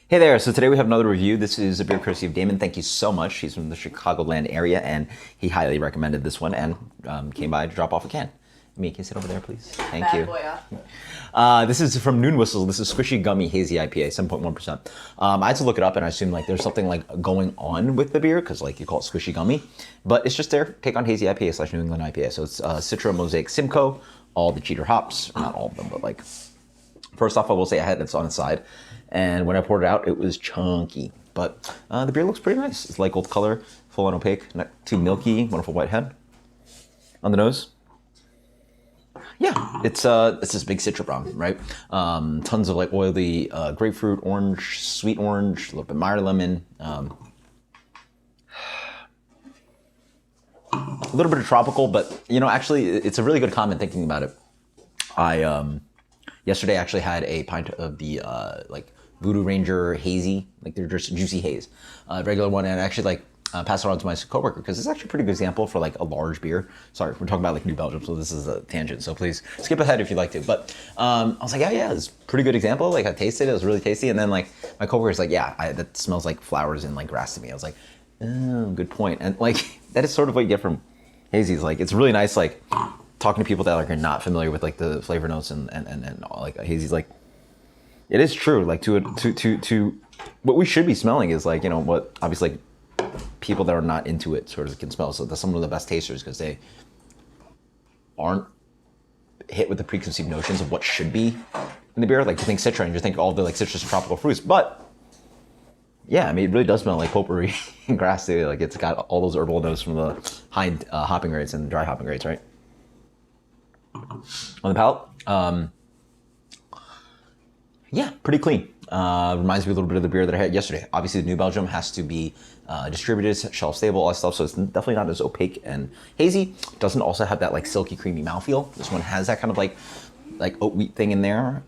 Hey there, so today we have another review. This is a beer courtesy of Damon. Thank you so much. He's from the Chicagoland area and he highly recommended this one and came by to drop off a can. Me, can you sit over there, please? Thank Bad you. boy. This is from Noon Whistle. This is Squishy Gummy Hazy IPA, 7.1%. I had to look it up and I assumed like there's something like going on with the beer because like you call it Squishy Gummy, but it's just their take on Hazy IPA / New England IPA. So it's Citra, Mosaic, Simcoe, all the cheater hops, not all of them, but like first off, I will say I had this on the side, and when I poured it out, it was chunky. But the beer looks pretty nice. It's light gold color, full and opaque, not too milky, wonderful white head. On the nose, yeah, it's this big Citra brown, right? Tons of like oily grapefruit, orange, sweet orange, a little bit Meyer lemon, a little bit of tropical. But you know, actually, it's a really good comment thinking about it. I yesterday actually had a pint of the like Voodoo Ranger Hazy, like they're just juicy haze, regular one, and I actually like passed it on to my coworker because it's actually a pretty good example for like a large beer. Sorry, we're talking about like New Belgium, so this is a tangent, so please skip ahead if you'd like to. But I was like, yeah, it's a pretty good example. Like I tasted it, it was really tasty, and then like my coworker's like, yeah, that smells like flowers and like grass to me. I was like, oh, good point. And like that is sort of what you get from hazies. Like it's really nice, like talking to people that like are not familiar with like the flavor notes and like hazies. Like it is true. Like to what we should be smelling is like, you know, what obviously like people that are not into it sort of can smell. So that's some of the best tasters because they aren't hit with the preconceived notions of what should be in the beer. Like you think Citra and you think all the like citrus tropical fruits, but yeah, I mean, it really does smell like potpourri and grass too. Like it's got all those herbal notes from the high hopping rates and dry hopping rates, right? On the palate, yeah, pretty clean. Reminds me a little bit of the beer that I had yesterday. Obviously, the New Belgium has to be distributed, shelf stable, all that stuff, so it's definitely not as opaque and hazy. Doesn't also have that like silky, creamy mouthfeel. This one has that kind of like oat wheat thing in there.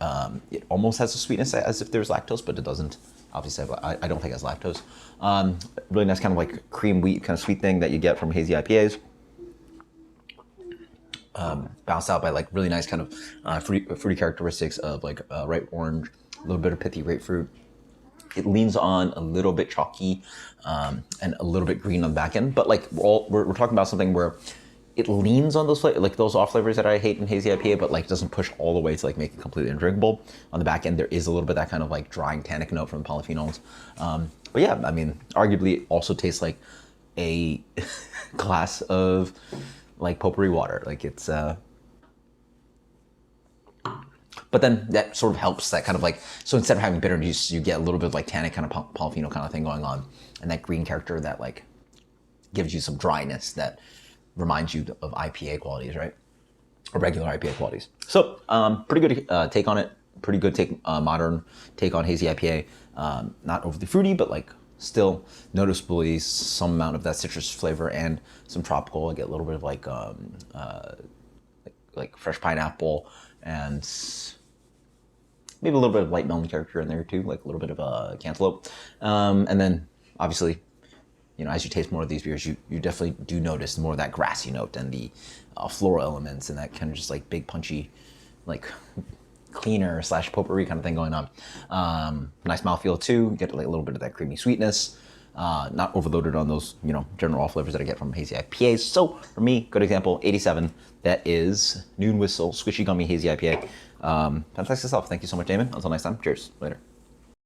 It almost has a sweetness as if there's lactose, but it doesn't. Obviously, I don't think it has lactose. Really nice kind of like cream wheat kind of sweet thing that you get from hazy IPAs. Bounced out by like really nice kind of fruity characteristics of like ripe orange, a little bit of pithy grapefruit. It leans on a little bit chalky and a little bit green on the back end, but like we're talking about something where it leans on those like those off flavors that I hate in hazy IPA, but like doesn't push all the way to like make it completely undrinkable. On the back end, there is a little bit of that kind of like drying tannic note from the polyphenols. But yeah, I mean, arguably it also tastes like a glass of like potpourri water. Like it's but then that sort of helps that kind of like, so instead of having bitter juice, you get a little bit of like tannic kind of polyphenol kind of thing going on, and that green character that like gives you some dryness that reminds you of IPA qualities, right? Or regular IPA qualities. So pretty good take on it. Pretty good take, modern take on hazy IPA. Not overly fruity, but like still noticeably some amount of that citrus flavor and some tropical. I get a little bit of like fresh pineapple and maybe a little bit of light melon character in there too, like a little bit of cantaloupe. And then obviously, you know, as you taste more of these beers, you definitely do notice more of that grassy note and the floral elements and that kind of just like big punchy, like cleaner / potpourri kind of thing going on. Nice mouthfeel too. You get like a little bit of that creamy sweetness. Not overloaded on those, you know, general off flavors that I get from hazy IPAs. So for me, good example, 87. That is Noon Whistle Squishy Gummy Hazy IPA. Fantastic stuff. Thank you so much, Damon. Until next time. Cheers. Later.